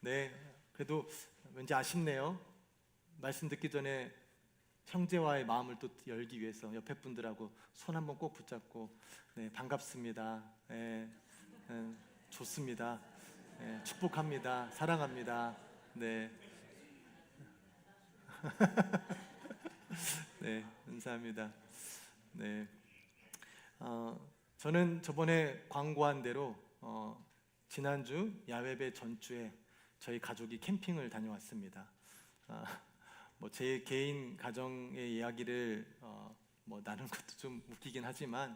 네, 그래도 왠지 아쉽네요. 말씀 듣기 전에 형제와의 마음을 또 열기 위해서 옆에 분들하고 손 한번 꼭 붙잡고, 네, 반갑습니다. 네, 좋습니다. 네, 축복합니다. 사랑합니다. 네, 네, 감사합니다. 네, 어, 저는 저번에 광고한 대로 지난주 야외배 전주에 저희 가족이 캠핑을 다녀왔습니다. 뭐 제 개인 가정의 이야기를 뭐 나누는 것도 좀 웃기긴 하지만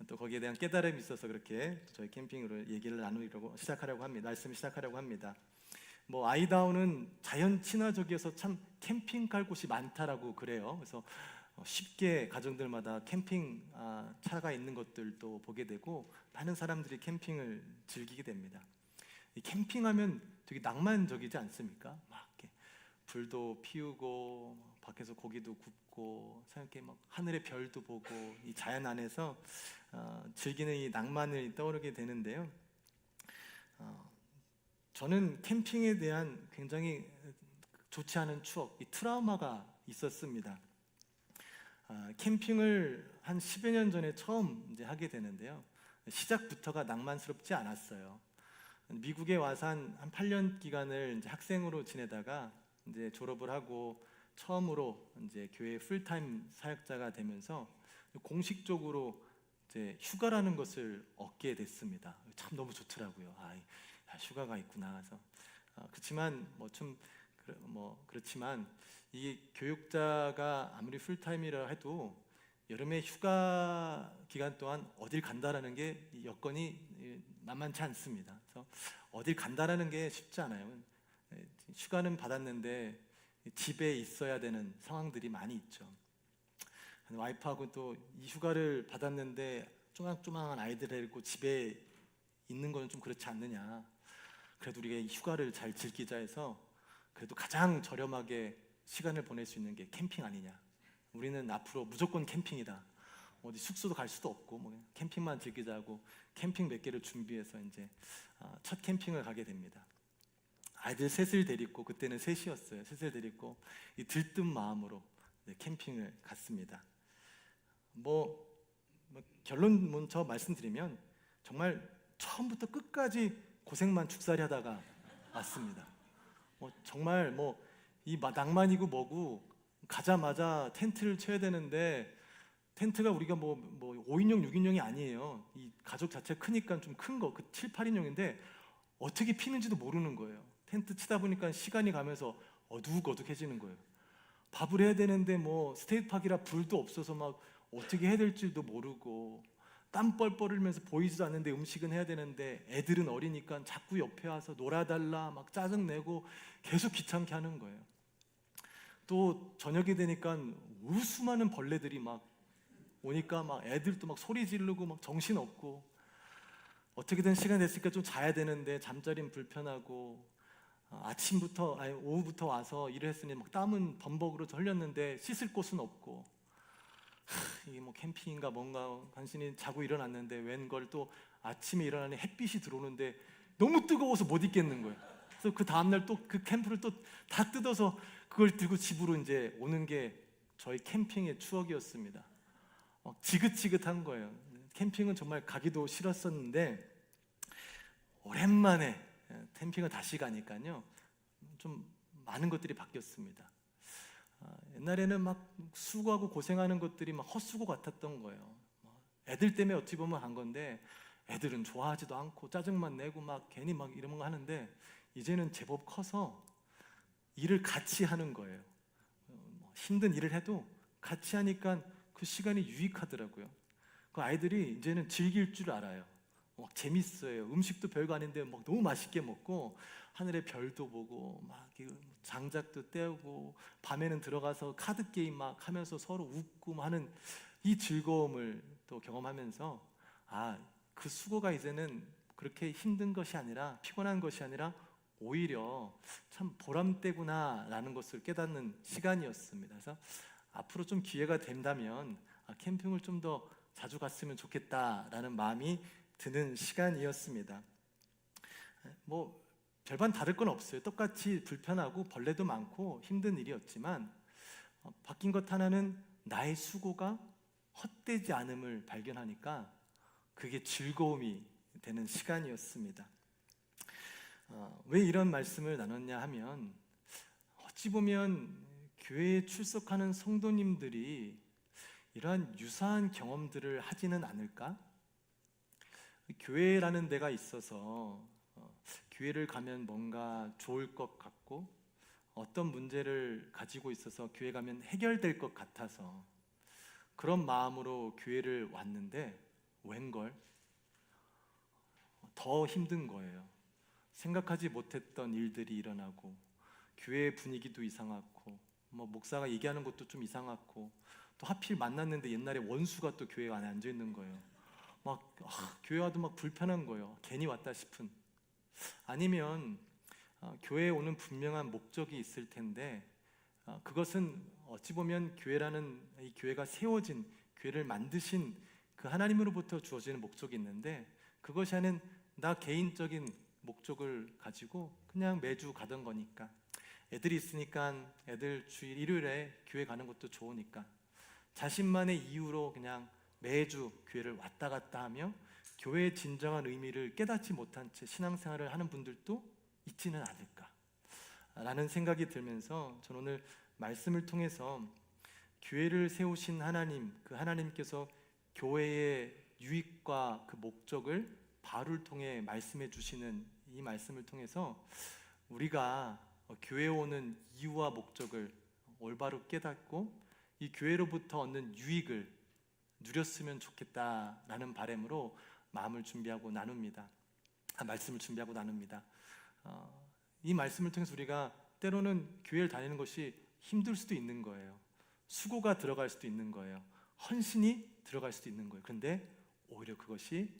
또 거기에 대한 깨달음이 있어서 그렇게 저희 캠핑으로 얘기를 나누려고 시작하려고 합니다. 말씀 시작하려고 합니다. 뭐 아이다운은 자연 친화적이어서 참 캠핑 갈 곳이 많다라고 그래요. 그래서 쉽게 가정들마다 캠핑 차가 있는 것들도 보게 되고 많은 사람들이 캠핑을 즐기게 됩니다. 이 캠핑하면 되게 낭만적이지 않습니까? 막 이렇게 불도 피우고 밖에서 고기도 굽고 이렇게 막 하늘의 별도 보고 이 자연 안에서 즐기는 이 낭만을 떠오르게 되는데요. 저는 캠핑에 대한 굉장히 좋지 않은 추억, 이 트라우마가 있었습니다. 캠핑을 한 10여 년 전에 처음 이제 하게 되는데요. 시작부터가 낭만스럽지 않았어요. 미국에 와서 한 8년 기간을 이제 학생으로 지내다가 이제 졸업을 하고 처음으로 이제 교회 풀타임 사역자가 되면서 공식적으로 이제 휴가라는 것을 얻게 됐습니다. 참 너무 좋더라고요. 휴가가 있구나. 그래서 그렇지만 그렇지만 이 교육자가 아무리 풀타임이라 해도 여름에 휴가 기간 동안 어딜 간다라는 게 여건이 만만치 않습니다. 그래서 어딜 간다라는 게 쉽지 않아요. 휴가는 받았는데 집에 있어야 되는 상황들이 많이 있죠. 와이프하고 또 이 휴가를 받았는데 쪼망쪼망한 아이들 데리고 집에 있는 거는 좀 그렇지 않느냐. 그래도 우리가 이 휴가를 잘 즐기자 해서 그래도 가장 저렴하게 시간을 보낼 수 있는 게 캠핑 아니냐. 우리는 앞으로 무조건 캠핑이다. 어디 숙소도 갈 수도 없고 뭐 캠핑만 즐기자고 캠핑 몇 개를 준비해서 이제 첫 캠핑을 가게 됩니다. 아이들 셋을 데리고, 그때는 셋이었어요. 셋을 데리고 이 들뜬 마음으로 캠핑을 갔습니다. 결론 먼저 말씀드리면 정말 처음부터 끝까지 고생만 죽살이 하다가 왔습니다. 정말 이 낭만이고 뭐고 가자마자 텐트를 쳐야 되는데 텐트가 우리가 5인용, 6인용이 아니에요. 이 가족 자체가 크니까 좀 큰 거, 7, 8인용인데 어떻게 피는지도 모르는 거예요. 텐트 치다 보니까 시간이 가면서 어둑어둑해지는 거예요. 밥을 해야 되는데 스테이크팍이라 불도 없어서 막 어떻게 해야 될지도 모르고 땀 뻘뻘 흘리면서 보이지도 않는데 음식은 해야 되는데 애들은 어리니까 자꾸 옆에 와서 놀아달라 막 짜증내고 계속 귀찮게 하는 거예요. 또 저녁이 되니까 수많은 벌레들이 막 오니까 막 애들도 막 소리 지르고 막 정신없고 어떻게든 시간 됐으니까 좀 자야 되는데 잠자리는 불편하고 오후부터 와서 일을 했으니 막 땀은 범벅으로 흘렸는데 씻을 곳은 없고 이게 캠핑인가 뭔가 간신히 자고 일어났는데 웬걸 또 아침에 일어나니 햇빛이 들어오는데 너무 뜨거워서 못 있겠는 거예요. 그래서 그 다음날 또 그 캠프를 또 다 뜯어서 그걸 들고 집으로 이제 오는 게 저희 캠핑의 추억이었습니다. 지긋지긋한 거예요. 캠핑은 정말 가기도 싫었었는데 오랜만에 캠핑을 다시 가니까요 좀 많은 것들이 바뀌었습니다. 옛날에는 막 수고하고 고생하는 것들이 막 헛수고 같았던 거예요. 애들 때문에 어찌 보면 한 건데 애들은 좋아하지도 않고 짜증만 내고 막 괜히 막 이런 거 하는데 이제는 제법 커서 일을 같이 하는 거예요. 힘든 일을 해도 같이 하니까 그 시간이 유익하더라고요. 그 아이들이 이제는 즐길 줄 알아요. 막 재밌어요. 음식도 별거 아닌데 막 너무 맛있게 먹고 하늘의 별도 보고 막 장작도 떼우고 밤에는 들어가서 카드 게임 막 하면서 서로 웃고 하는 이 즐거움을 또 경험하면서 그 수고가 이제는 그렇게 힘든 것이 아니라 피곤한 것이 아니라 오히려 참 보람되구나라는 것을 깨닫는 시간이었습니다. 그래서 앞으로 좀 기회가 된다면 캠핑을 좀 더 자주 갔으면 좋겠다라는 마음이 드는 시간이었습니다. 절반 다를 건 없어요. 똑같이 불편하고 벌레도 많고 힘든 일이었지만 바뀐 것 하나는 나의 수고가 헛되지 않음을 발견하니까 그게 즐거움이 되는 시간이었습니다. 왜 이런 말씀을 나눴냐 하면 어찌 보면 교회에 출석하는 성도님들이 이러한 유사한 경험들을 하지는 않을까? 교회라는 데가 있어서 교회를 가면 뭔가 좋을 것 같고 어떤 문제를 가지고 있어서 교회 가면 해결될 것 같아서 그런 마음으로 교회를 왔는데 웬걸 더 힘든 거예요. 생각하지 못했던 일들이 일어나고 교회 분위기도 이상하고 목사가 얘기하는 것도 좀 이상하고 또 하필 만났는데 옛날에 원수가 또 교회 안에 앉아 있는 거예요. 교회 와도 막 불편한 거예요. 괜히 왔다 싶은. 아니면 교회에 오는 분명한 목적이 있을 텐데 그것은 어찌 보면 교회라는 이 교회가 세워진 교회를 만드신 그 하나님으로부터 주어지는 목적이 있는데 그것이 아닌 나 개인적인 목적을 가지고 그냥 매주 가던 거니까 애들이 있으니까 애들 주일 일요일에 교회 가는 것도 좋으니까 자신만의 이유로 그냥 매주 교회를 왔다 갔다 하며 교회의 진정한 의미를 깨닫지 못한 채 신앙생활을 하는 분들도 있지는 않을까 라는 생각이 들면서 저는 오늘 말씀을 통해서 교회를 세우신 하나님, 그 하나님께서 교회의 유익과 그 목적을 바울을 통해 말씀해 주시는 이 말씀을 통해서 우리가 교회에 오는 이유와 목적을 올바로 깨닫고 이 교회로부터 얻는 유익을 누렸으면 좋겠다라는 바람으로 말씀을 준비하고 나눕니다. 이 말씀을 통해서 우리가 때로는 교회를 다니는 것이 힘들 수도 있는 거예요. 수고가 들어갈 수도 있는 거예요. 헌신이 들어갈 수도 있는 거예요. 그런데 오히려 그것이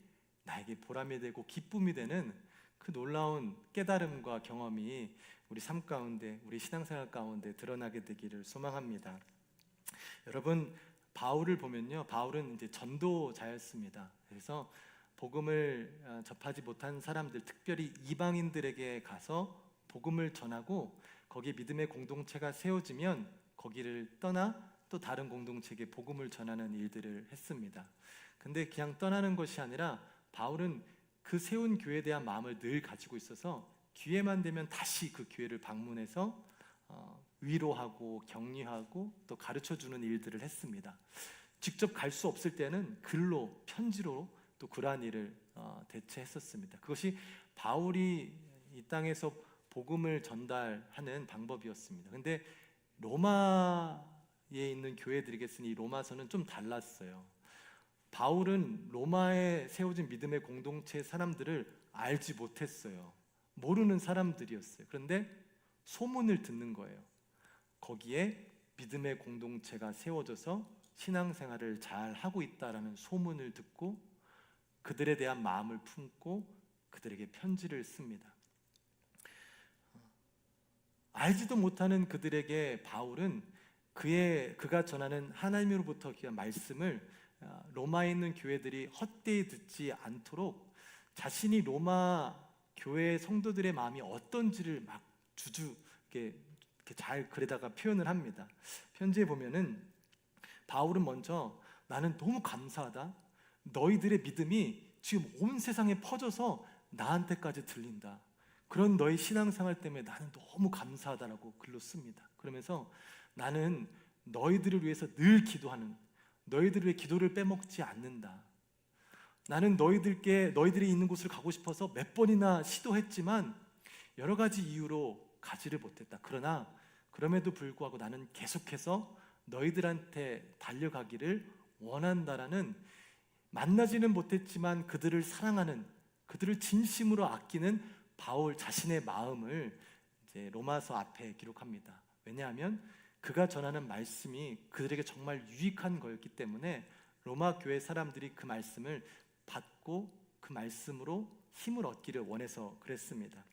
나에게 보람이 되고 기쁨이 되는 그 놀라운 깨달음과 경험이 우리 삶 가운데, 우리 신앙생활 가운데 드러나게 되기를 소망합니다. 여러분, 바울을 보면요, 바울은 이제 전도자였습니다. 그래서 복음을 접하지 못한 사람들, 특별히 이방인들에게 가서 복음을 전하고 거기에 믿음의 공동체가 세워지면 거기를 떠나 또 다른 공동체에게 복음을 전하는 일들을 했습니다. 근데 그냥 떠나는 것이 아니라 바울은 그 세운 교회에 대한 마음을 늘 가지고 있어서 기회만 되면 다시 그 교회를 방문해서 위로하고 격려하고 또 가르쳐주는 일들을 했습니다. 직접 갈 수 없을 때는 글로, 편지로 또 그러한 일을 대체했었습니다. 그것이 바울이 이 땅에서 복음을 전달하는 방법이었습니다. 근데 로마에 있는 교회들에게 쓴 이 로마서는 좀 달랐어요. 바울은 로마에 세워진 믿음의 공동체의 사람들을 알지 못했어요. 모르는 사람들이었어요. 그런데 소문을 듣는 거예요. 거기에 믿음의 공동체가 세워져서 신앙생활을 잘 하고 있다라는 소문을 듣고 그들에 대한 마음을 품고 그들에게 편지를 씁니다. 알지도 못하는 그들에게 바울은 그가 전하는 하나님으로부터 귀한 말씀을 로마에 있는 교회들이 헛되이 듣지 않도록 자신이 로마 교회 성도들의 마음이 어떤지를 막 이렇게 잘 글에다가 표현을 합니다. 편지에 보면은 바울은 먼저 나는 너무 감사하다. 너희들의 믿음이 지금 온 세상에 퍼져서 나한테까지 들린다. 그런 너희 신앙생활 때문에 나는 너무 감사하다라고 글로 씁니다. 그러면서 나는 너희들을 위해서 늘 기도하는, 너희들의 기도를 빼먹지 않는다. 나는 너희들이 있는 곳을 가고 싶어서 몇 번이나 시도했지만 여러 가지 이유로 가지를 못했다. 그러나 그럼에도 불구하고 나는 계속해서 너희들한테 달려가기를 원한다라는, 만나지는 못했지만 그들을 사랑하는, 그들을 진심으로 아끼는 바울 자신의 마음을 이제 로마서 앞에 기록합니다. 왜냐하면 그가 전하는 말씀이 그들에게 정말 유익한 거였기 때문에 로마 교회 사람들이 그 말씀을 받고 그 말씀으로 힘을 얻기를 원해서 그랬습니다.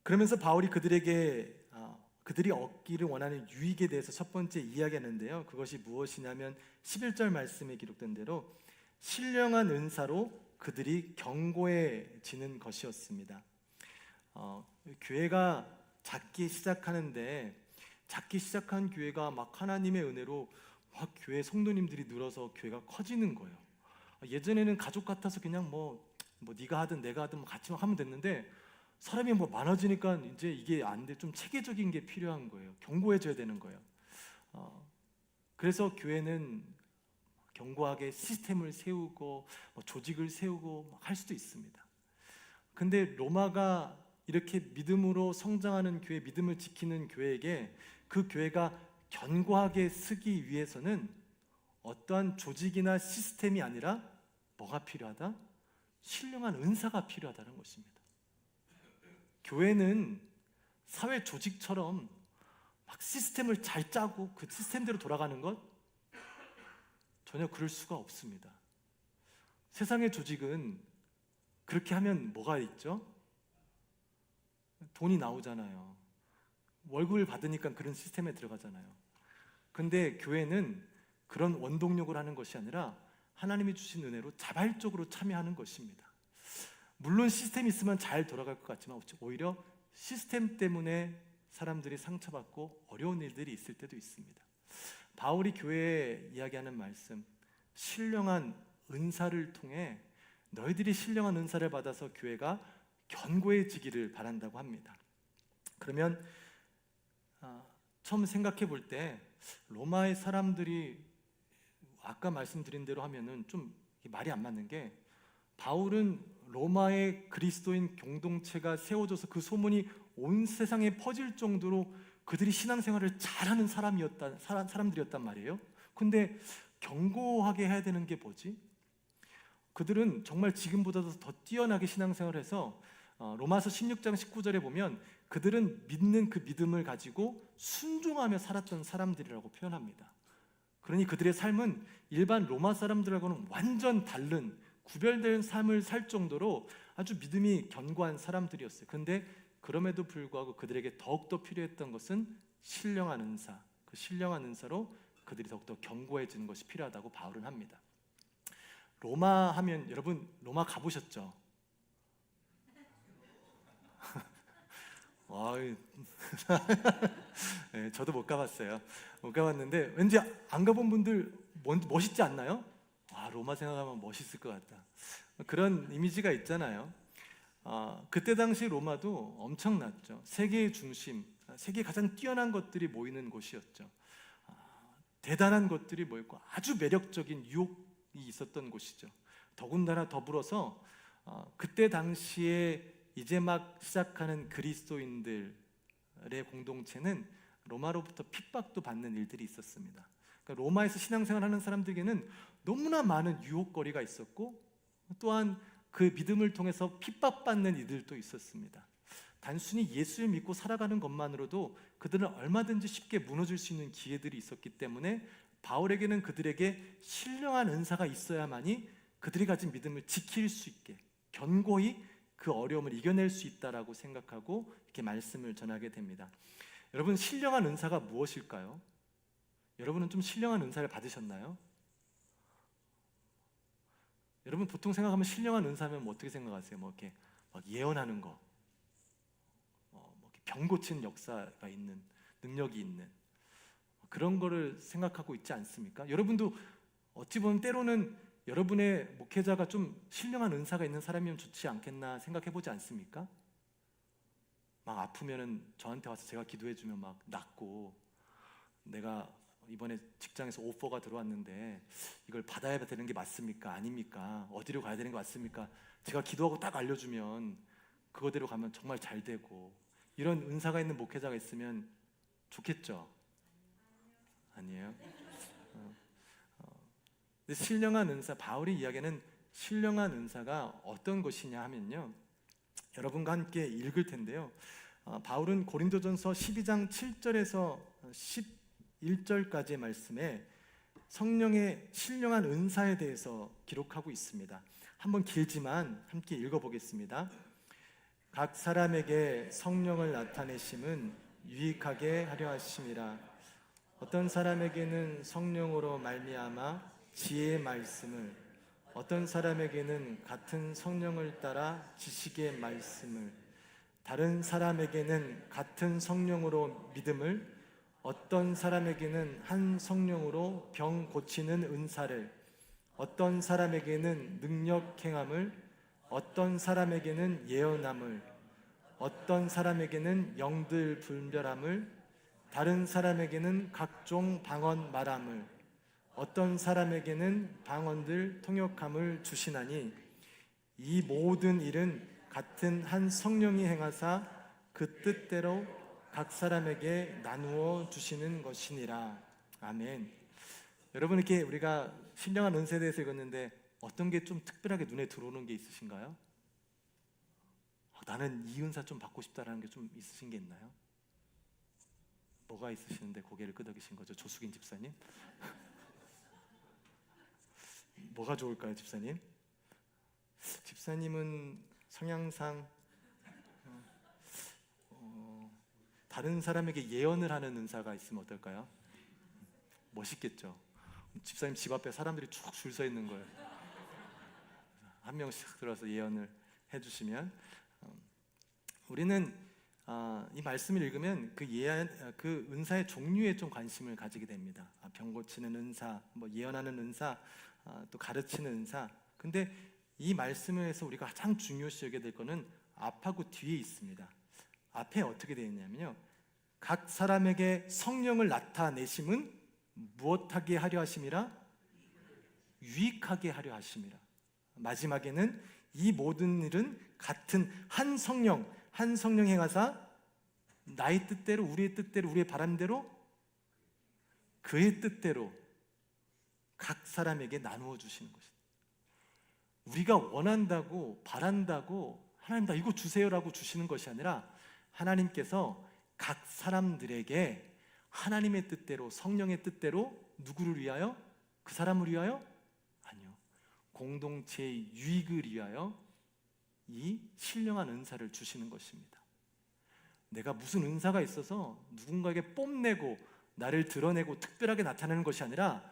그러면서 바울이 그들이 얻기를 원하는 유익에 대해서 첫 번째 이야기하는데요. 그것이 무엇이냐면 11절 말씀에 기록된 대로 신령한 은사로 그들이 견고해지는 것이었습니다. 교회가 작게 시작하는데 작게 시작한 교회가 막 하나님의 은혜로 막 교회 성도님들이 늘어서 교회가 커지는 거예요. 예전에는 가족 같아서 그냥 뭐 네가 하든 내가 하든 같이 하면 됐는데 사람이 뭐 많아지니까 이제 이게 안 돼. 좀 체계적인 게 필요한 거예요. 견고해져야 되는 거예요. 그래서 교회는 견고하게 시스템을 세우고 조직을 세우고 할 수도 있습니다. 근데 로마가 이렇게 믿음으로 성장하는 교회, 믿음을 지키는 교회에게 그 교회가 견고하게 서기 위해서는 어떠한 조직이나 시스템이 아니라 뭐가 필요하다? 신령한 은사가 필요하다는 것입니다. 교회는 사회 조직처럼 막 시스템을 잘 짜고 그 시스템대로 돌아가는 것? 전혀 그럴 수가 없습니다. 세상의 조직은 그렇게 하면 뭐가 있죠? 돈이 나오잖아요. 월급을 받으니까 그런 시스템에 들어가잖아요. 근데 교회는 그런 원동력을 하는 것이 아니라 하나님이 주신 은혜로 자발적으로 참여하는 것입니다. 물론 시스템이 있으면 잘 돌아갈 것 같지만 오히려 시스템 때문에 사람들이 상처받고 어려운 일들이 있을 때도 있습니다. 바울이 교회에 이야기하는 말씀, 신령한 은사를 통해 너희들이 신령한 은사를 받아서 교회가 견고해지기를 바란다고 합니다. 그러면 처음 생각해 볼 때 로마의 사람들이 아까 말씀드린 대로 하면은 좀 말이 안 맞는 게, 바울은 로마의 그리스도인 공동체가 세워져서 그 소문이 온 세상에 퍼질 정도로 그들이 신앙생활을 잘하는 사람들이었단 말이에요. 근데 견고하게 해야 되는 게 뭐지? 그들은 정말 지금보다도 더 뛰어나게 신앙생활을 해서 로마서 16장 19절에 보면 그들은 믿는 그 믿음을 가지고 순종하며 살았던 사람들이라고 표현합니다. 그러니 그들의 삶은 일반 로마 사람들하고는 완전 다른 구별된 삶을 살 정도로 아주 믿음이 견고한 사람들이었어요. 그런데 그럼에도 불구하고 그들에게 더욱더 필요했던 것은 신령한 은사, 그 신령한 은사로 그들이 더욱더 견고해지는 것이 필요하다고 바울은 합니다. 로마 하면 여러분 로마 가보셨죠? 네, 저도 못 가봤어요. 못 가봤는데 왠지 안 가본 분들 멋있지 않나요? 로마 생각하면 멋있을 것 같다. 그런 이미지가 있잖아요. 그때 당시 로마도 엄청났죠. 세계의 중심, 세계 가장 뛰어난 것들이 모이는 곳이었죠. 대단한 것들이 모였고 아주 매력적인 유혹이 있었던 곳이죠. 더군다나 더불어서 그때 당시에 이제 막 시작하는 그리스도인들의 공동체는 로마로부터 핍박도 받는 일들이 있었습니다. 그러니까 로마에서 신앙생활하는 사람들에게는 너무나 많은 유혹거리가 있었고 또한 그 믿음을 통해서 핍박받는 이들도 있었습니다. 단순히 예수를 믿고 살아가는 것만으로도 그들은 얼마든지 쉽게 무너질 수 있는 기회들이 있었기 때문에 바울에게는 그들에게 신령한 은사가 있어야만이 그들이 가진 믿음을 지킬 수 있게 견고히 그 어려움을 이겨낼 수 있다라고 생각하고 이렇게 말씀을 전하게 됩니다. 여러분, 신령한 은사가 무엇일까요? 여러분은 좀 신령한 은사를 받으셨나요? 여러분 보통 생각하면 신령한 은사면 뭐 어떻게 생각하세요? 뭐 이렇게 막 예언하는 거, 뭐 이렇게 병 고치는 역사가 있는, 능력이 있는 그런 거를 생각하고 있지 않습니까? 여러분도 어찌 보면 때로는 여러분의 목회자가 좀 신령한 은사가 있는 사람이면 좋지 않겠나 생각해 보지 않습니까? 막 아프면은 저한테 와서 제가 기도해 주면 막 낫고, 내가 이번에 직장에서 오퍼가 들어왔는데 이걸 받아야 되는 게 맞습니까? 아닙니까? 어디로 가야 되는 게 맞습니까? 제가 기도하고 딱 알려주면 그거대로 가면 정말 잘 되고, 이런 은사가 있는 목회자가 있으면 좋겠죠? 아니에요? 근데 신령한 은사, 바울이 이야기하는 신령한 은사가 어떤 것이냐 하면요, 여러분과 함께 읽을 텐데요, 바울은 고린도전서 12장 7절에서 11절까지의 말씀에 성령의 신령한 은사에 대해서 기록하고 있습니다. 한번 길지만 함께 읽어보겠습니다. 각 사람에게 성령을 나타내심은 유익하게 하려 하심이라. 어떤 사람에게는 성령으로 말미암아 지혜의 말씀을, 어떤 사람에게는 같은 성령을 따라 지식의 말씀을, 다른 사람에게는 같은 성령으로 믿음을, 어떤 사람에게는 한 성령으로 병 고치는 은사를, 어떤 사람에게는 능력 행함을, 어떤 사람에게는 예언함을, 어떤 사람에게는 영들 분별함을, 다른 사람에게는 각종 방언 말함을, 어떤 사람에게는 방언들 통역함을 주시나니 이 모든 일은 같은 한 성령이 행하사 그 뜻대로 각 사람에게 나누어 주시는 것이니라. 아멘. 여러분, 이렇게 우리가 신령한 은사에 대해서 읽었는데 어떤 게 좀 특별하게 눈에 들어오는 게 있으신가요? 나는 이 은사 좀 받고 싶다라는 게 좀 있으신 게 있나요? 뭐가 있으시는데 고개를 끄덕이신 거죠, 조숙인 집사님? 뭐가 좋을까요, 집사님? 집사님은 성향상 다른 사람에게 예언을 하는 은사가 있으면 어떨까요? 멋있겠죠? 집사님 집 앞에 사람들이 쭉 줄 서 있는 거예요. 한 명씩 들어서 예언을 해주시면, 우리는 이 말씀을 읽으면 그 은사의 종류에 좀 관심을 가지게 됩니다. 병 고치는 은사, 뭐 예언하는 은사, 또 가르치는 은사. 근데 이 말씀에서 우리가 가장 중요시 여겨야 될 거는 앞하고 뒤에 있습니다. 앞에 어떻게 되어 있냐면요, 각 사람에게 성령을 나타내심은 무엇하게 하려 하심이라? 유익하게 하려 하심이라. 마지막에는 이 모든 일은 같은 한 성령 행하사 나의 뜻대로, 우리의 뜻대로, 우리의 바람대로, 그의 뜻대로 각 사람에게 나누어 주시는 것입니다. 우리가 원한다고 바란다고 하나님 나 이거 주세요라고 주시는 것이 아니라 하나님께서 각 사람들에게 하나님의 뜻대로, 성령의 뜻대로, 누구를 위하여? 그 사람을 위하여? 아니요, 공동체의 유익을 위하여 이 신령한 은사를 주시는 것입니다. 내가 무슨 은사가 있어서 누군가에게 뽐내고 나를 드러내고 특별하게 나타내는 것이 아니라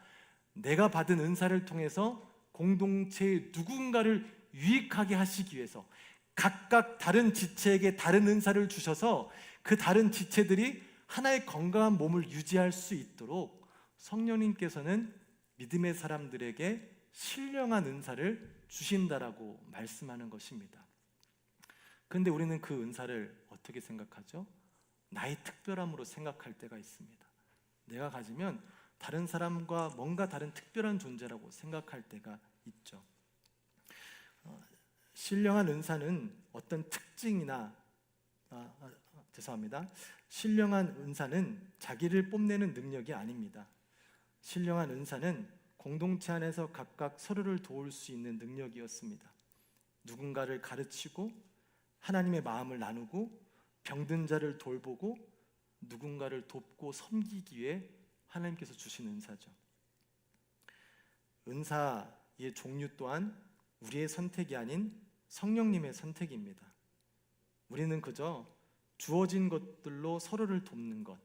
내가 받은 은사를 통해서 공동체의 누군가를 유익하게 하시기 위해서 각각 다른 지체에게 다른 은사를 주셔서 그 다른 지체들이 하나의 건강한 몸을 유지할 수 있도록 성령님께서는 믿음의 사람들에게 신령한 은사를 주신다라고 말씀하는 것입니다. 그런데 우리는 그 은사를 어떻게 생각하죠? 나의 특별함으로 생각할 때가 있습니다. 내가 가지면 다른 사람과 뭔가 다른 특별한 존재라고 생각할 때가 있죠. 신령한 은사는 어떤 특징이나 신령한 은사는 자기를 뽐내는 능력이 아닙니다. 신령한 은사는 공동체 안에서 각각 서로를 도울 수 있는 능력이었습니다. 누군가를 가르치고 하나님의 마음을 나누고 병든 자를 돌보고 누군가를 돕고 섬기기 위해 하나님께서 주신 은사죠. 은사의 종류 또한 우리의 선택이 아닌 성령님의 선택입니다. 우리는 그저 주어진 것들로 서로를 돕는 것.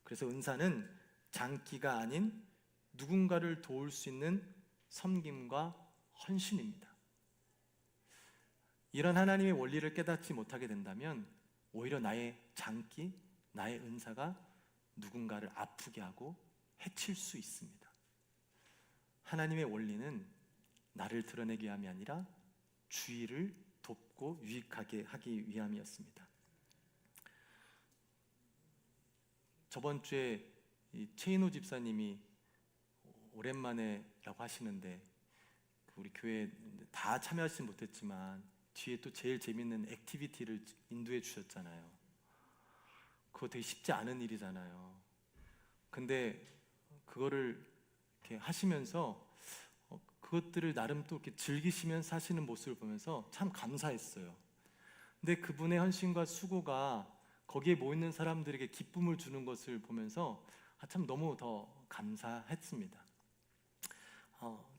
그래서 은사는 장기가 아닌 누군가를 도울 수 있는 섬김과 헌신입니다. 이런 하나님의 원리를 깨닫지 못하게 된다면 오히려 나의 장기, 나의 은사가 누군가를 아프게 하고 해칠 수 있습니다. 하나님의 원리는 나를 드러내기 위함이 아니라 주의를 돕고 유익하게 하기 위함이었습니다. 저번 주에 최인호 집사님이 오랜만에라고 하시는데 우리 교회 다 참여하지 못했지만 뒤에 또 제일 재밌는 액티비티를 인도해 주셨잖아요. 그거 되게 쉽지 않은 일이잖아요. 근데 그거를 이렇게 하시면서 그것들을 나름 또 이렇게 즐기시면서 하시는 모습을 보면서 참 감사했어요. 근데 그분의 헌신과 수고가 거기에 모이는 사람들에게 기쁨을 주는 것을 보면서 참 너무 더 감사했습니다.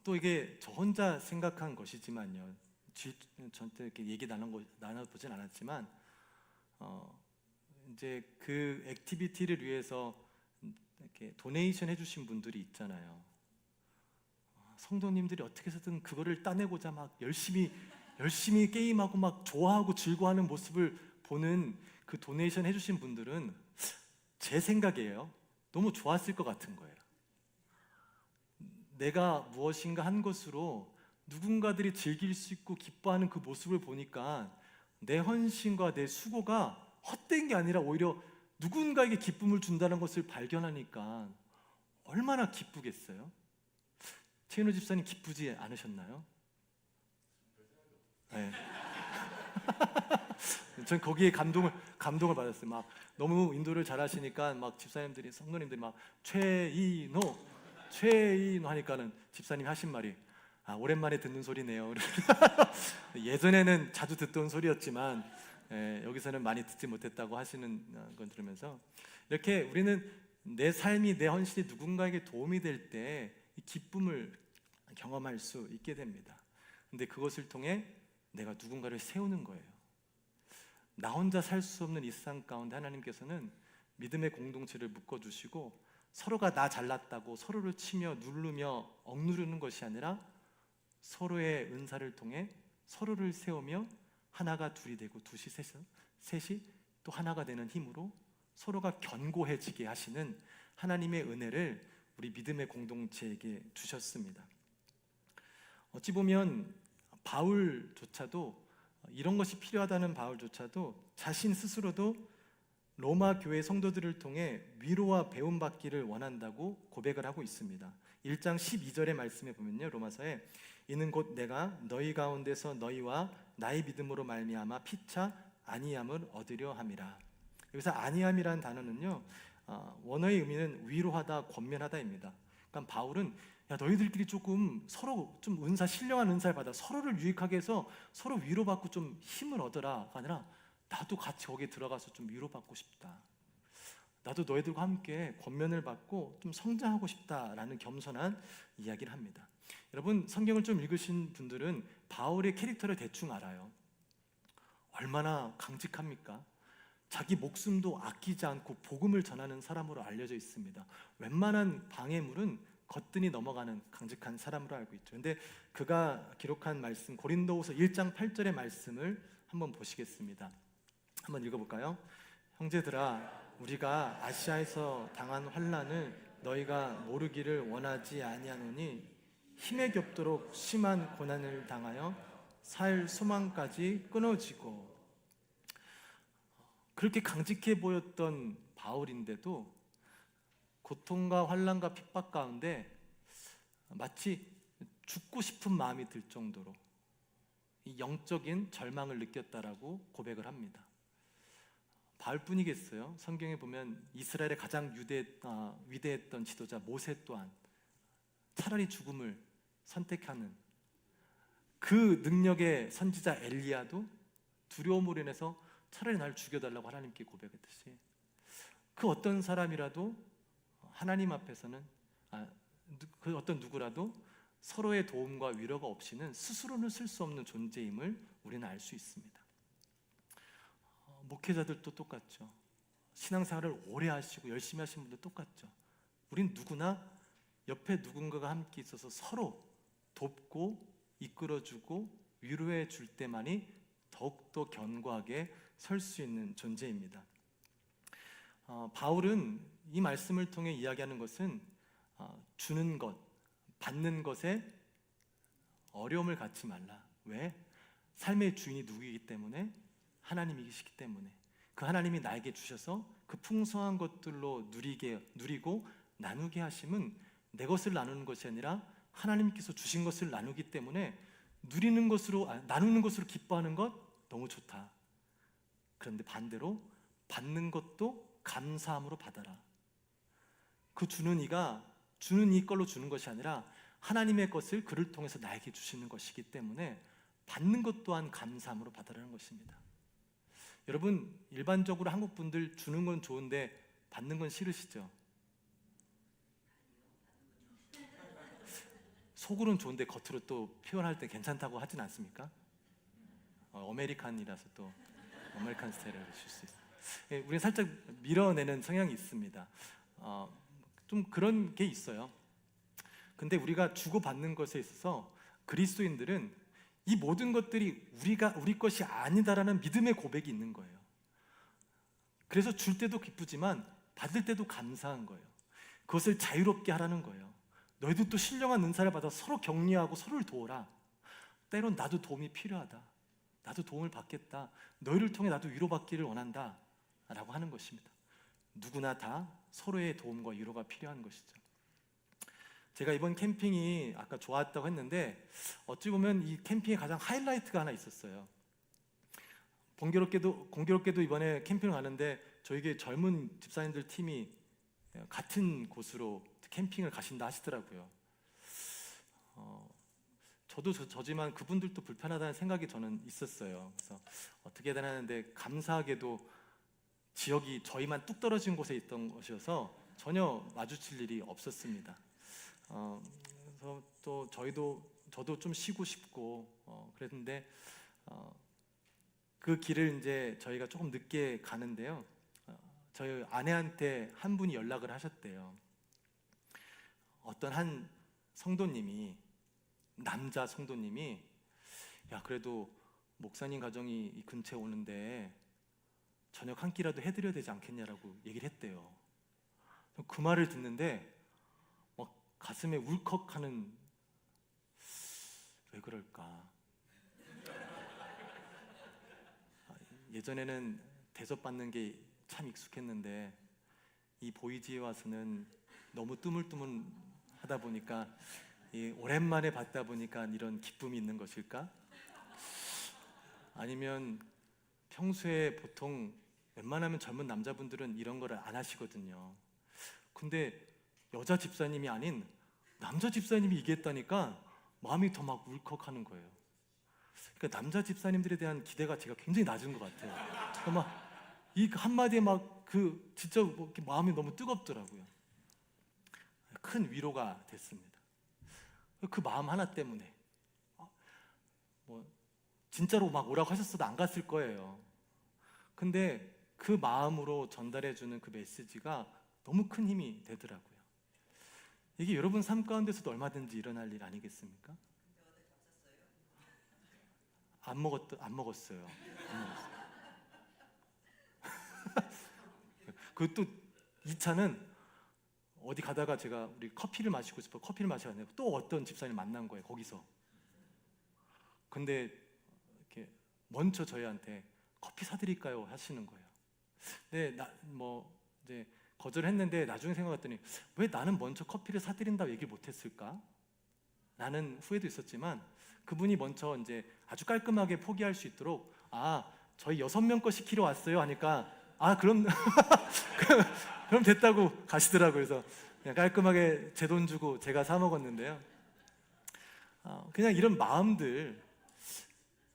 또 이게 저 혼자 생각한 것이지만요, 저한테 이렇게 얘기 나눠보진 않았지만 이제 그 액티비티를 위해서 이렇게 도네이션 해주신 분들이 있잖아요. 성도님들이 어떻게 해서든 그거를 따내고자 막 열심히 게임하고 막 좋아하고 즐거워하는 모습을 보는 그 도네이션 해주신 분들은 제 생각이에요. 너무 좋았을 것 같은 거예요. 내가 무엇인가 한 것으로 누군가들이 즐길 수 있고 기뻐하는 그 모습을 보니까 내 헌신과 내 수고가 헛된 게 아니라 오히려 누군가에게 기쁨을 준다는 것을 발견하니까 얼마나 기쁘겠어요? 최인호 집사님 기쁘지 않으셨나요? 네. 전 거기에 감동을 받았어요. 막 너무 인도를 잘하시니까 막 집사님들이 성도님들이 막 최인호 하니까는 집사님이 하신 말이 오랜만에 듣는 소리네요. 예전에는 자주 듣던 소리였지만 여기서는 많이 듣지 못했다고 하시는 건 들으면서 이렇게 우리는 내 삶이 내 헌신이 누군가에게 도움이 될 때 이 기쁨을 경험할 수 있게 됩니다. 근데 그것을 통해 내가 누군가를 세우는 거예요. 나 혼자 살 수 없는 이 세상 가운데 하나님께서는 믿음의 공동체를 묶어주시고 서로가 나 잘났다고 서로를 치며 누르며 억누르는 것이 아니라 서로의 은사를 통해 서로를 세우며 하나가 둘이 되고 둘이 셋이 또 하나가 되는 힘으로 서로가 견고해지게 하시는 하나님의 은혜를 우리 믿음의 공동체에게 주셨습니다. 어찌 보면 바울조차도 이런 것이 필요하다는 바울조차도 자신 스스로도 로마 교회 성도들을 통해 위로와 배움받기를 원한다고 고백을 하고 있습니다. 1장 12절의 말씀에 보면요, 로마서에 이는 곧 내가 너희 가운데서 너희와 나의 믿음으로 말미암아 피차 안위함을 얻으려 함이라. 여기서 안위함이라는 단어는요, 원어의 의미는 위로하다, 권면하다입니다. 그러니까 바울은 너희들끼리 조금 서로 좀 신령한 은사를 받아 서로를 유익하게 해서 서로 위로받고 좀 힘을 얻어라가 아니라 나도 같이 거기에 들어가서 좀 위로받고 싶다. 나도 너희들과 함께 권면을 받고 좀 성장하고 싶다라는 겸손한 이야기를 합니다. 여러분, 성경을 좀 읽으신 분들은 바울의 캐릭터를 대충 알아요. 얼마나 강직합니까? 자기 목숨도 아끼지 않고 복음을 전하는 사람으로 알려져 있습니다. 웬만한 방해물은 거뜬히 넘어가는 강직한 사람으로 알고 있죠. 그런데 그가 기록한 말씀, 고린도후서 1장 8절의 말씀을 한번 보시겠습니다. 한번 읽어볼까요? 형제들아, 우리가 아시아에서 당한 환난을 너희가 모르기를 원하지 아니하노니 힘에 겹도록 심한 고난을 당하여 살 소망까지 끊어지고. 그렇게 강직해 보였던 바울인데도 고통과 환난과 핍박 가운데 마치 죽고 싶은 마음이 들 정도로 이 영적인 절망을 느꼈다라고 고백을 합니다. 바울뿐이겠어요? 성경에 보면 이스라엘의 가장 위대했던 지도자 모세 또한 차라리 죽음을 선택하는 그 능력의 선지자 엘리야도 두려움으로 인해서 차라리 날 죽여달라고 하나님께 고백했듯이 그 어떤 사람이라도 하나님 앞에서는 그 어떤 누구라도 서로의 도움과 위로가 없이는 스스로는 쓸 수 없는 존재임을 우리는 알 수 있습니다. 목회자들도 똑같죠. 신앙생활을 오래 하시고 열심히 하시는 분도 똑같죠. 우린 누구나 옆에 누군가가 함께 있어서 서로 돕고 이끌어주고 위로해 줄 때만이 더욱더 견고하게 설 수 있는 존재입니다. 바울은 이 말씀을 통해 이야기하는 것은 주는 것, 받는 것에 어려움을 갖지 말라. 왜? 삶의 주인이 누구이기 때문에? 하나님이시기 때문에. 그 하나님이 나에게 주셔서 그 풍성한 것들로 누리고 나누게 하심은 내 것을 나누는 것이 아니라 하나님께서 주신 것을 나누기 때문에 나누는 것으로 기뻐하는 것 너무 좋다. 그런데 반대로 받는 것도 감사함으로 받아라. 그 주는 이가 주는 이 걸로 주는 것이 아니라 하나님의 것을 그를 통해서 나에게 주시는 것이기 때문에 받는 것 또한 감사함으로 받아라는 것입니다. 여러분, 일반적으로 한국 분들 주는 건 좋은데 받는 건 싫으시죠? 속으로는 좋은데 겉으로 또 표현할 때 괜찮다고 하진 않습니까? 아메리칸이라서 또 아메리칸 스타일을 하실 수 있어요. 우리는 살짝 밀어내는 성향이 있습니다. 좀 그런 게 있어요. 근데 우리가 주고받는 것에 있어서 그리스도인들은 이 모든 것들이 우리 것이 아니다라는 믿음의 고백이 있는 거예요. 그래서 줄 때도 기쁘지만 받을 때도 감사한 거예요. 그것을 자유롭게 하라는 거예요. 너희도 또 신령한 은사를 받아 서로 격려하고 서로를 도우라. 때론 나도 도움이 필요하다. 나도 도움을 받겠다. 너희를 통해 나도 위로받기를 원한다 라고 하는 것입니다. 누구나 다 서로의 도움과 위로가 필요한 것이죠. 제가 이번 캠핑이 아까 좋았다고 했는데 어찌 보면 이 캠핑의 가장 하이라이트가 하나 있었어요. 공교롭게도 이번에 캠핑을 가는데 저에게 젊은 집사님들 팀이 같은 곳으로 캠핑을 가신다 하시더라고요. 저도 저지만 그분들도 불편하다는 생각이 저는 있었어요. 그래서 어떻게 해야 하는데 감사하게도 지역이 저희만 뚝 떨어진 곳에 있던 것이어서 전혀 마주칠 일이 없었습니다. 그래서 또 저도 좀 쉬고 싶고 그랬는데 그 길을 이제 저희가 조금 늦게 가는데요. 저희 아내한테 한 분이 연락을 하셨대요. 어떤 한 성도님이, 남자 성도님이, 야 그래도 목사님 가정이 이 근처에 오는데 저녁 한 끼라도 해드려야 되지 않겠냐라고 얘기를 했대요. 그 말을 듣는데 막 가슴에 울컥하는, 왜 그럴까? 예전에는 대접받는 게 참 익숙했는데 이 보이지에 와서는 너무 뜨물뜨물하다 보니까 오랜만에 받다 보니까 이런 기쁨이 있는 것일까? 아니면 평소에 보통 웬만하면 젊은 남자분들은 이런 거를 안 하시거든요. 근데 여자 집사님이 아닌 남자 집사님이 얘기했다니까 마음이 더 막 울컥하는 거예요. 그러니까 남자 집사님들에 대한 기대가 제가 굉장히 낮은 것 같아요. 막 이 한마디에 막 진짜 마음이 너무 뜨겁더라고요. 큰 위로가 됐습니다. 그 마음 하나 때문에 진짜로 막 오라고 하셨어도 안 갔을 거예요. 근데 그 마음으로 전달해주는 그 메시지가 너무 큰 힘이 되더라고요. 이게 여러분 삶 가운데서도 얼마든지 일어날 일 아니겠습니까? 안 먹었어요. 그것도 2차는 어디 가다가 우리 커피를 마시고 싶어 커피를 마시는데 또 어떤 집사님 만난 거예요, 거기서. 근데 이렇게 먼저 저희한테 커피 사드릴까요? 하시는 거예요. 근데 이제 거절했는데 나중에 생각했더니 왜 나는 먼저 커피를 사드린다고 얘기를 못했을까? 라는 후회도 있었지만 그분이 먼저 이제 아주 깔끔하게 포기할 수 있도록 저희 6명 거 시키러 왔어요 하니까 그럼 그럼 됐다고 가시더라고요. 그래서 그냥 깔끔하게 제 돈 주고 제가 사 먹었는데요. 그냥 이런 마음들,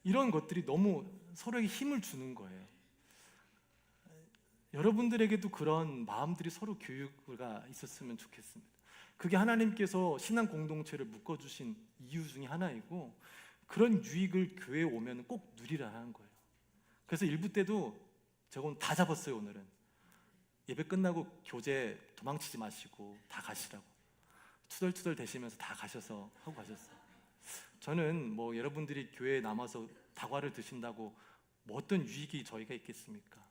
이런 것들이 너무 서로에게 힘을 주는 거예요. 여러분들에게도 그런 마음들이 서로 교류가 있었으면 좋겠습니다. 그게 하나님께서 신앙 공동체를 묶어주신 이유 중에 하나이고 그런 유익을 교회에 오면 꼭 누리라는 거예요. 그래서 일부 때도 제가 오늘 다 잡았어요. 오늘은 예배 끝나고 교제 도망치지 마시고 다 가시라고 투덜투덜 대시면서 다 가셔서 하고 가셨어요. 저는 여러분들이 교회에 남아서 다과를 드신다고 어떤 유익이 저희가 있겠습니까?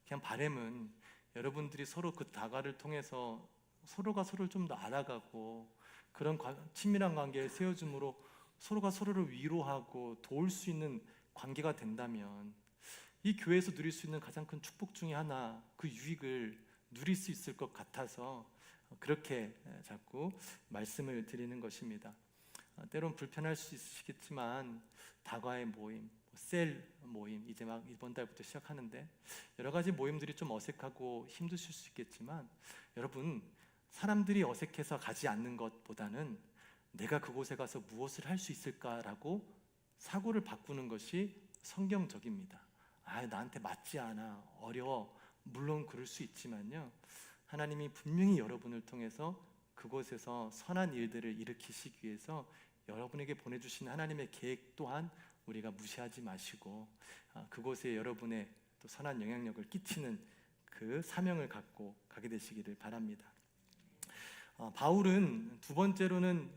그냥 바람은 여러분들이 서로 그 다과를 통해서 서로가 서로를 좀 더 알아가고 그런 친밀한 관계를 세워줌으로 서로가 서로를 위로하고 도울 수 있는 관계가 된다면 이 교회에서 누릴 수 있는 가장 큰 축복 중에 하나, 그 유익을 누릴 수 있을 것 같아서 그렇게 자꾸 말씀을 드리는 것입니다. 때론 불편할 수 있으시겠지만 다과의 모임, 셀 모임, 이제 막 이번 달부터 시작하는데 여러 가지 모임들이 좀 어색하고 힘드실 수 있겠지만 여러분, 사람들이 어색해서 가지 않는 것보다는 내가 그곳에 가서 무엇을 할 수 있을까라고 사고를 바꾸는 것이 성경적입니다. 나한테 맞지 않아, 어려워, 물론 그럴 수 있지만요, 하나님이 분명히 여러분을 통해서 그곳에서 선한 일들을 일으키시기 위해서 여러분에게 보내주신 하나님의 계획 또한 우리가 무시하지 마시고 그곳에 여러분의 또 선한 영향력을 끼치는 그 사명을 갖고 가게 되시기를 바랍니다. 바울은 두 번째로는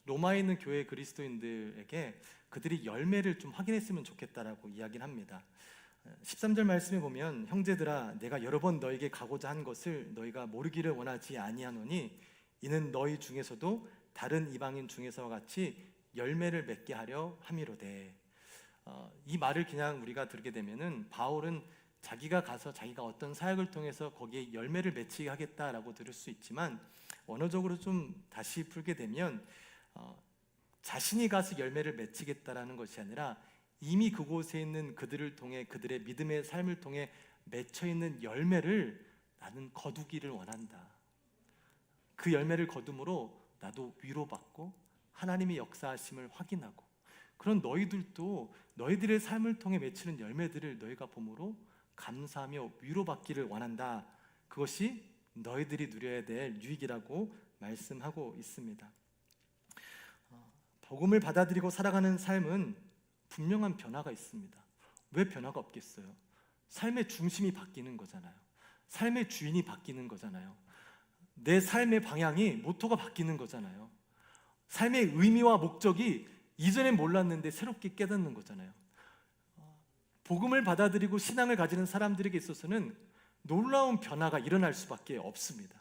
로마에 있는 교회 그리스도인들에게 그들이 열매를 좀 확인했으면 좋겠다라고 이야기를 합니다. 13절 말씀에 보면 형제들아 내가 여러 번 너에게 가고자 한 것을 너희가 모르기를 원하지 아니하노니 이는 너희 중에서도 다른 이방인 중에서와 같이 열매를 맺게 하려 함이로되. 이 말을 그냥 우리가 들게 되면은 바울은 자기가 가서 자기가 어떤 사역을 통해서 거기에 열매를 맺히게 하겠다라고 들을 수 있지만, 언어적으로 좀 다시 풀게 되면 자신이 가서 열매를 맺히겠다라는 것이 아니라 이미 그곳에 있는 그들을 통해, 그들의 믿음의 삶을 통해 맺혀 있는 열매를 나는 거두기를 원한다. 그 열매를 거둠으로 나도 위로받고 하나님의 역사하심을 확인하고, 그런 너희들도 너희들의 삶을 통해 맺히는 열매들을 너희가 봄으로 감사하며 위로받기를 원한다. 그것이 너희들이 누려야 될 유익이라고 말씀하고 있습니다. 복음을 받아들이고 살아가는 삶은 분명한 변화가 있습니다. 왜 변화가 없겠어요? 삶의 중심이 바뀌는 거잖아요. 삶의 주인이 바뀌는 거잖아요. 내 삶의 방향이, 모토가 바뀌는 거잖아요. 삶의 의미와 목적이 이전엔 몰랐는데 새롭게 깨닫는 거잖아요. 복음을 받아들이고 신앙을 가지는 사람들에게 있어서는 놀라운 변화가 일어날 수밖에 없습니다.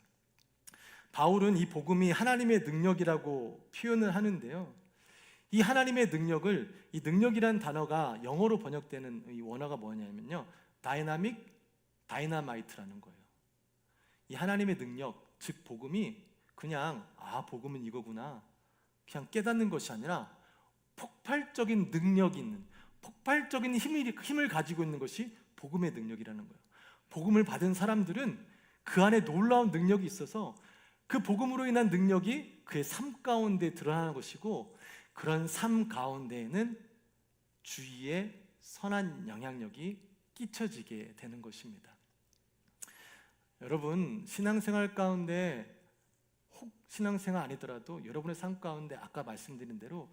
바울은 이 복음이 하나님의 능력이라고 표현을 하는데요, 이 하나님의 능력을, 이 능력이라는 단어가 영어로 번역되는 이 원어가 뭐냐면요, 다이나마이트라는 거예요. 이 하나님의 능력, 즉 복음이 그냥 복음은 이거구나 그냥 깨닫는 것이 아니라 폭발적인 능력이 있는, 폭발적인 힘을 가지고 있는 것이 복음의 능력이라는 거예요. 복음을 받은 사람들은 그 안에 놀라운 능력이 있어서 그 복음으로 인한 능력이 그의 삶 가운데 드러나는 것이고, 그런 삶 가운데에는 주위에 선한 영향력이 끼쳐지게 되는 것입니다. 여러분, 신앙생활 가운데, 혹 신앙생활 아니더라도 여러분의 삶 가운데 아까 말씀드린 대로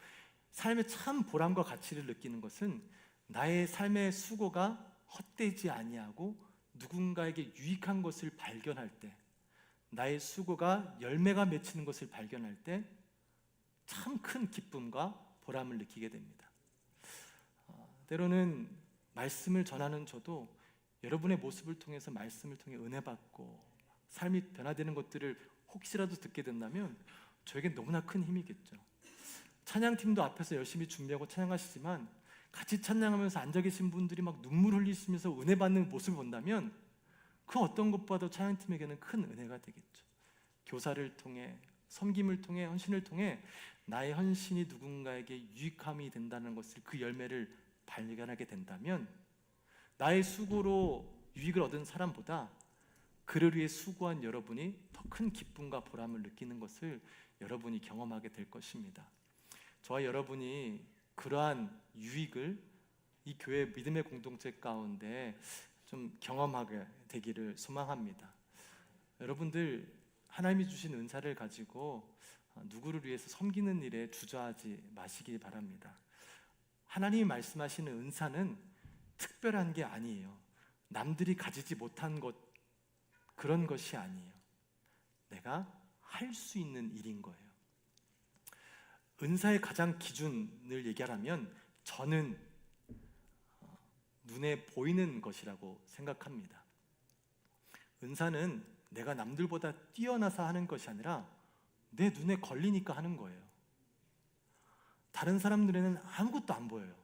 삶의 참 보람과 가치를 느끼는 것은 나의 삶의 수고가 헛되지 아니하고 누군가에게 유익한 것을 발견할 때, 나의 수고가 열매가 맺히는 것을 발견할 때 참 큰 기쁨과 보람을 느끼게 됩니다. 때로는 말씀을 전하는 저도 여러분의 모습을 통해서, 말씀을 통해 은혜 받고 삶이 변화되는 것들을 혹시라도 듣게 된다면 저에게 너무나 큰 힘이겠죠. 찬양팀도 앞에서 열심히 준비하고 찬양하시지만 같이 찬양하면서 앉아 계신 분들이 막 눈물 흘리시면서 은혜 받는 모습을 본다면 그 어떤 것보다도 찬양팀에게는 큰 은혜가 되겠죠. 교사를 통해, 섬김을 통해, 헌신을 통해 나의 헌신이 누군가에게 유익함이 된다는 것을, 그 열매를 발견하게 된다면 나의 수고로 유익을 얻은 사람보다 그를 위해 수고한 여러분이 더 큰 기쁨과 보람을 느끼는 것을 여러분이 경험하게 될 것입니다. 저와 여러분이 그러한 유익을 이 교회 믿음의 공동체 가운데 좀 경험하게 되기를 소망합니다. 여러분들, 하나님이 주신 은사를 가지고 누구를 위해서 섬기는 일에 주저하지 마시기 바랍니다. 하나님이 말씀하시는 은사는 특별한 게 아니에요. 남들이 가지지 못한 것, 그런 것이 아니에요. 내가 할 수 있는 일인 거예요. 은사의 가장 기준을 얘기하라면 저는 눈에 보이는 것이라고 생각합니다. 은사는 내가 남들보다 뛰어나서 하는 것이 아니라 내 눈에 걸리니까 하는 거예요. 다른 사람들에는 아무것도 안 보여요.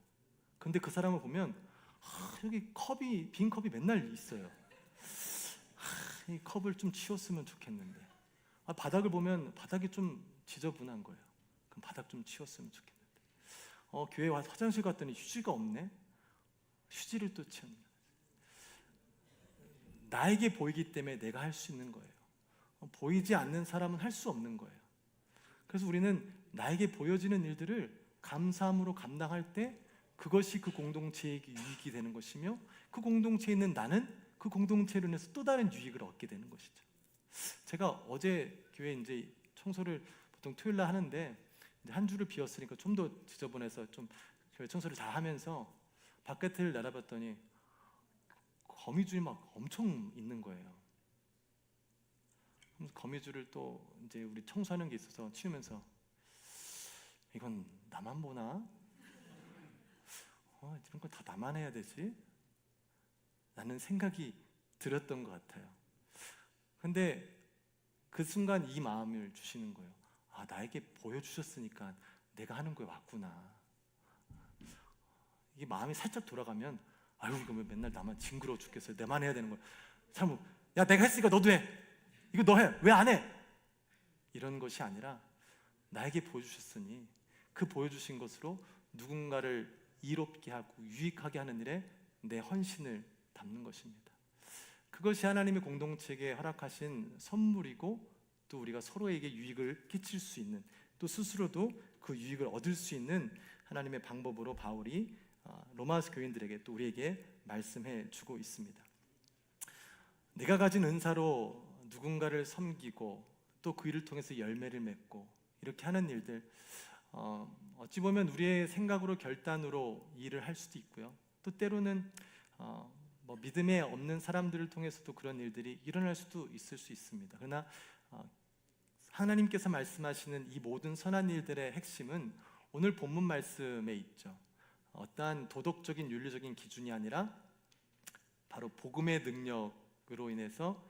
근데 그 사람을 보면 여기 빈 컵이 맨날 있어요. 이 컵을 좀 치웠으면 좋겠는데, 바닥을 보면 바닥이 좀 지저분한 거예요. 그럼 바닥 좀 치웠으면 좋겠는데, 교회 와서 화장실 갔더니 휴지가 없네. 휴지를 또 치웠네. 나에게 보이기 때문에 내가 할 수 있는 거예요. 보이지 않는 사람은 할 수 없는 거예요. 그래서 우리는 나에게 보여지는 일들을 감사함으로 감당할 때 그것이 그 공동체에게 유익이 되는 것이며, 그 공동체에 있는 나는 그 공동체로 인해서 또 다른 유익을 얻게 되는 것이죠. 제가 어제 교회 이제 청소를 보통 토요일 날 하는데 이제 한 주를 비웠으니까 좀 더 지저분해서 좀 교회 청소를 다 하면서 바깥을 내다봤더니 거미줄이 막 엄청 있는 거예요. 그래서 거미줄을 또 이제 우리 청소하는 게 있어서 치우면서 이건 나만 보나? 이런 거 다 나만 해야 되지? 라는 생각이 들었던 것 같아요. 근데 그 순간 이 마음을 주시는 거예요. 아, 나에게 보여주셨으니까 내가 하는 거에 왔구나. 이게 마음이 살짝 돌아가면, 아유, 이거 왜 맨날 나만 징그러워 죽겠어요. 내만 해야 되는 거야. 참, 야, 내가 했으니까 너도 해. 이거 너 해. 왜 안 해? 이런 것이 아니라 나에게 보여주셨으니 그 보여주신 것으로 누군가를 이롭게 하고 유익하게 하는 일에 내 헌신을 담는 것입니다. 그것이 하나님의 공동체에 허락하신 선물이고, 또 우리가 서로에게 유익을 끼칠 수 있는, 또 스스로도 그 유익을 얻을 수 있는 하나님의 방법으로 바울이 로마서 교인들에게, 또 우리에게 말씀해 주고 있습니다. 내가 가진 은사로 누군가를 섬기고 또 그 일을 통해서 열매를 맺고 이렇게 하는 일들, 어찌 보면 우리의 생각으로 결단으로 일을 할 수도 있고요. 또 때로는 믿음에 없는 사람들을 통해서도 그런 일들이 일어날 수도 있을 수 있습니다. 그러나 하나님께서 말씀하시는 이 모든 선한 일들의 핵심은 오늘 본문 말씀에 있죠. 어떠한 도덕적인 윤리적인 기준이 아니라 바로 복음의 능력으로 인해서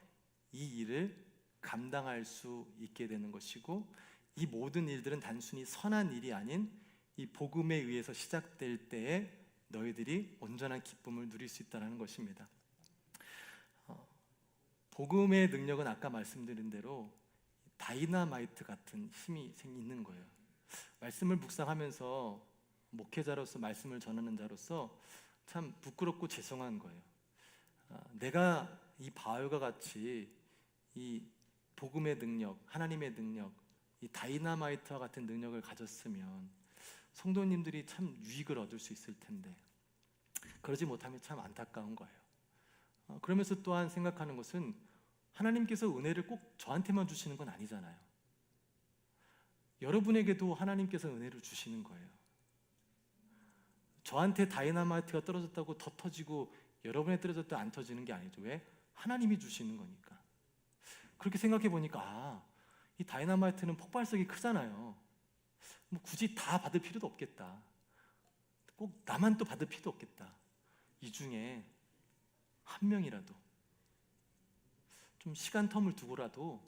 이 일을 감당할 수 있게 되는 것이고, 이 모든 일들은 단순히 선한 일이 아닌 이 복음에 의해서 시작될 때에 너희들이 온전한 기쁨을 누릴 수 있다는 것입니다. 복음의 능력은 아까 말씀드린 대로 다이너마이트 같은 힘이 있는 거예요. 말씀을 묵상하면서 목회자로서, 말씀을 전하는 자로서 참 부끄럽고 죄송한 거예요. 내가 이 바울과 같이 이 복음의 능력, 하나님의 능력, 이 다이너마이트와 같은 능력을 가졌으면 성도님들이 참 유익을 얻을 수 있을 텐데 그러지 못하면 참 안타까운 거예요. 그러면서 또한 생각하는 것은 하나님께서 은혜를 꼭 저한테만 주시는 건 아니잖아요. 여러분에게도 하나님께서 은혜를 주시는 거예요. 저한테 다이너마이트가 떨어졌다고 더 터지고 여러분에 떨어졌다 안 터지는 게 아니죠. 왜? 하나님이 주시는 거니까. 그렇게 생각해 보니까 이 다이너마이트는 폭발력이 크잖아요. 뭐 굳이 다 받을 필요도 없겠다. 꼭 나만 또 받을 필요도 없겠다. 이 중에 한 명이라도 좀 시간 텀을 두고라도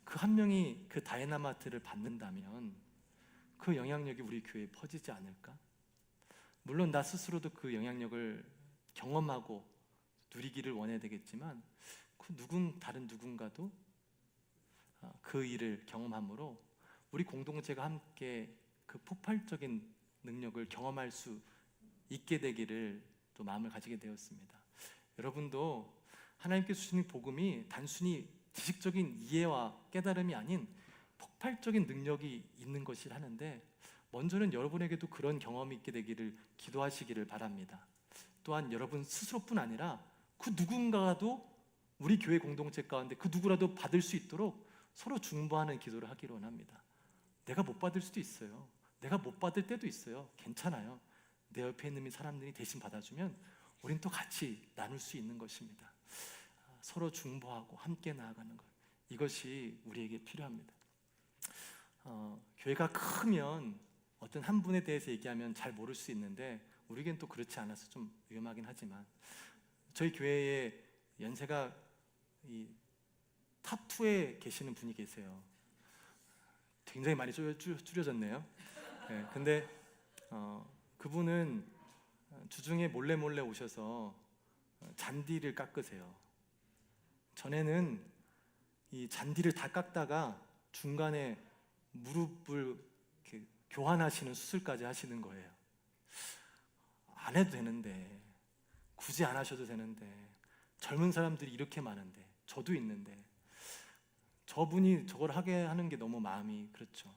그 한 명이 그 다이너마이트를 받는다면 그 영향력이 우리 교회에 퍼지지 않을까? 물론 나 스스로도 그 영향력을 경험하고 누리기를 원해야 되겠지만 다른 누군가도 그 일을 경험함으로 우리 공동체가 함께 그 폭발적인 능력을 경험할 수 있게 되기를 또 마음을 가지게 되었습니다. 여러분도 하나님께서 주시는 복음이 단순히 지식적인 이해와 깨달음이 아닌 폭발적인 능력이 있는 것이 하는데, 먼저는 여러분에게도 그런 경험이 있게 되기를 기도하시기를 바랍니다. 또한 여러분 스스로뿐 아니라 그 누군가도 우리 교회 공동체 가운데 그 누구라도 받을 수 있도록 서로 중보하는 기도를 하기로 합니다. 내가 못 받을 수도 있어요. 내가 못 받을 때도 있어요. 괜찮아요. 내 옆에 있는 사람들이 대신 받아주면 우린 또 같이 나눌 수 있는 것입니다. 서로 중보하고 함께 나아가는 것, 이것이 우리에게 필요합니다. 교회가 크면 어떤 한 분에 대해서 얘기하면 잘 모를 수 있는데 우리에겐 또 그렇지 않아서 좀 위험하긴 하지만, 저희 교회에 연세가 탑 2에 계시는 분이 계세요. 굉장히 많이 줄여졌네요. 네, 근데 그분은 주중에 몰래 오셔서 잔디를 깎으세요. 전에는 이 잔디를 다 깎다가 중간에 무릎을 이렇게 교환하시는 수술까지 하시는 거예요. 안 해도 되는데, 굳이 안 하셔도 되는데, 젊은 사람들이 이렇게 많은데, 저도 있는데 저분이 저걸 하게 하는 게 너무 마음이 그렇죠.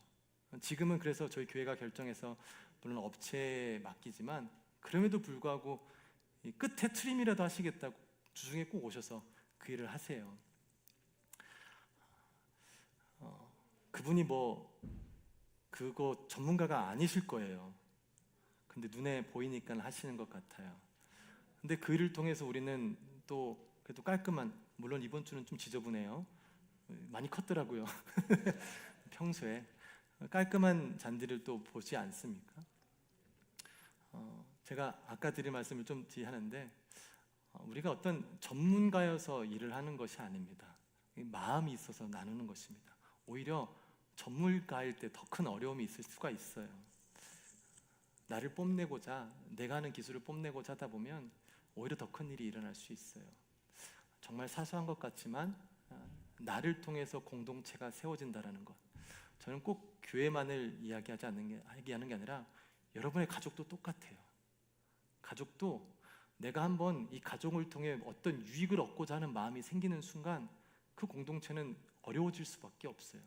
지금은 그래서 저희 교회가 결정해서 물론 업체에 맡기지만 그럼에도 불구하고 이 끝에 트림이라도 하시겠다고 주중에 꼭 오셔서 그 일을 하세요. 그분이 그거 전문가가 아니실 거예요. 근데 눈에 보이니까 하시는 것 같아요. 근데 그 일을 통해서 우리는 또 그래도 깔끔한, 물론 이번 주는 좀 지저분해요. 많이 컸더라고요. 평소에. 깔끔한 잔디를 또 보지 않습니까? 제가 아까 드린 말씀을 좀 뒤하는데 우리가 어떤 전문가여서 일을 하는 것이 아닙니다. 마음이 있어서 나누는 것입니다. 오히려 전문가일 때 더 큰 어려움이 있을 수가 있어요. 나를 뽐내고자, 내가 하는 기술을 뽐내고자 하다 보면 오히려 더 큰 일이 일어날 수 있어요. 정말 사소한 것 같지만 나를 통해서 공동체가 세워진다는 것. 저는 꼭 교회만을 이야기하는 게 아니라 여러분의 가족도 똑같아요. 가족도 내가 한번 이 가족을 통해 어떤 유익을 얻고자 하는 마음이 생기는 순간 그 공동체는 어려워질 수밖에 없어요.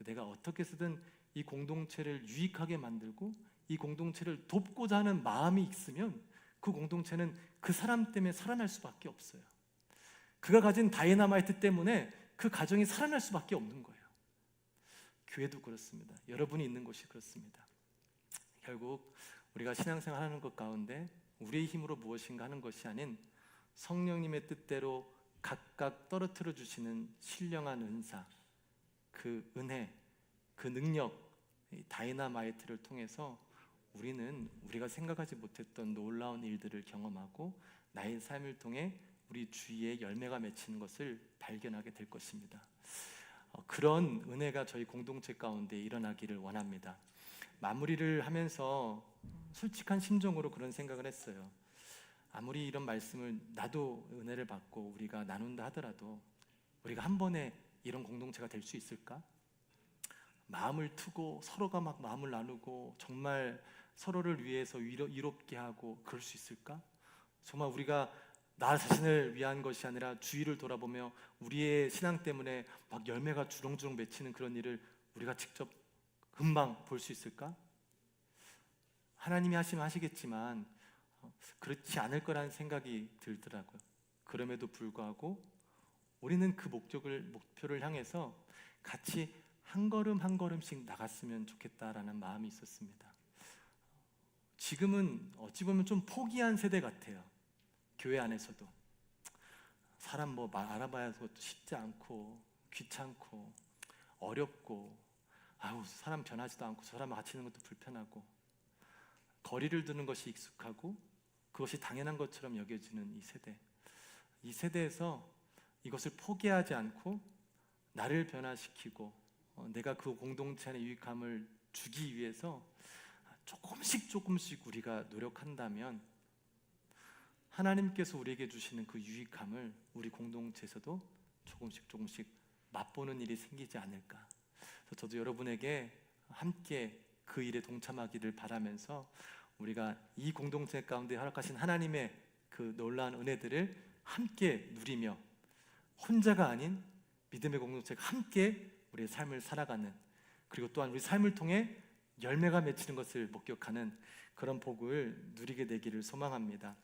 내가 어떻게 해서든 이 공동체를 유익하게 만들고 이 공동체를 돕고자 하는 마음이 있으면 그 공동체는 그 사람 때문에 살아날 수밖에 없어요. 그가 가진 다이너마이트 때문에 그 가정이 살아날 수밖에 없는 거예요. 교회도 그렇습니다. 여러분이 있는 곳이 그렇습니다. 결국 우리가 신앙생활 하는 것 가운데 우리의 힘으로 무엇인가 하는 것이 아닌 성령님의 뜻대로 각각 떨어뜨려 주시는 신령한 은사, 그 은혜, 그 능력, 다이너마이트를 통해서 우리는 우리가 생각하지 못했던 놀라운 일들을 경험하고 나의 삶을 통해 우리 주위에 열매가 맺히는 것을 발견하게 될 것입니다. 그런 은혜가 저희 공동체 가운데 일어나기를 원합니다. 마무리를 하면서 솔직한 심정으로 그런 생각을 했어요. 아무리 이런 말씀을 나도 은혜를 받고 우리가 나눈다 하더라도 우리가 한 번에 이런 공동체가 될 수 있을까? 마음을 트고 서로가 막 마음을 나누고 정말 서로를 위해서 위롭게 하고 그럴 수 있을까? 정말 우리가 나 자신을 위한 것이 아니라 주위를 돌아보며 우리의 신앙 때문에 막 열매가 주렁주렁 맺히는 그런 일을 우리가 직접 금방 볼 수 있을까? 하나님이 하시면 하시겠지만 그렇지 않을 거라는 생각이 들더라고요. 그럼에도 불구하고 우리는 그 목표를 향해서 같이 한 걸음 한 걸음씩 나갔으면 좋겠다라는 마음이 있었습니다. 지금은 어찌 보면 좀 포기한 세대 같아요. 교회 안에서도 사람 뭐 알아봐야 그것도 쉽지 않고 귀찮고 어렵고 사람 변하지도 않고 저 사람 같이 있는 것도 불편하고 거리를 두는 것이 익숙하고 그것이 당연한 것처럼 여겨지는 이 세대에서 이것을 포기하지 않고 나를 변화시키고 내가 그 공동체 안에 유익함을 주기 위해서 조금씩 우리가 노력한다면 하나님께서 우리에게 주시는 그 유익함을 우리 공동체에서도 조금씩 맛보는 일이 생기지 않을까. 그래서 저도 여러분에게 함께 그 일에 동참하기를 바라면서 우리가 이 공동체 가운데 허락하신 하나님의 그 놀라운 은혜들을 함께 누리며 혼자가 아닌 믿음의 공동체가 함께 우리의 삶을 살아가는, 그리고 또한 우리 삶을 통해 열매가 맺히는 것을 목격하는 그런 복을 누리게 되기를 소망합니다.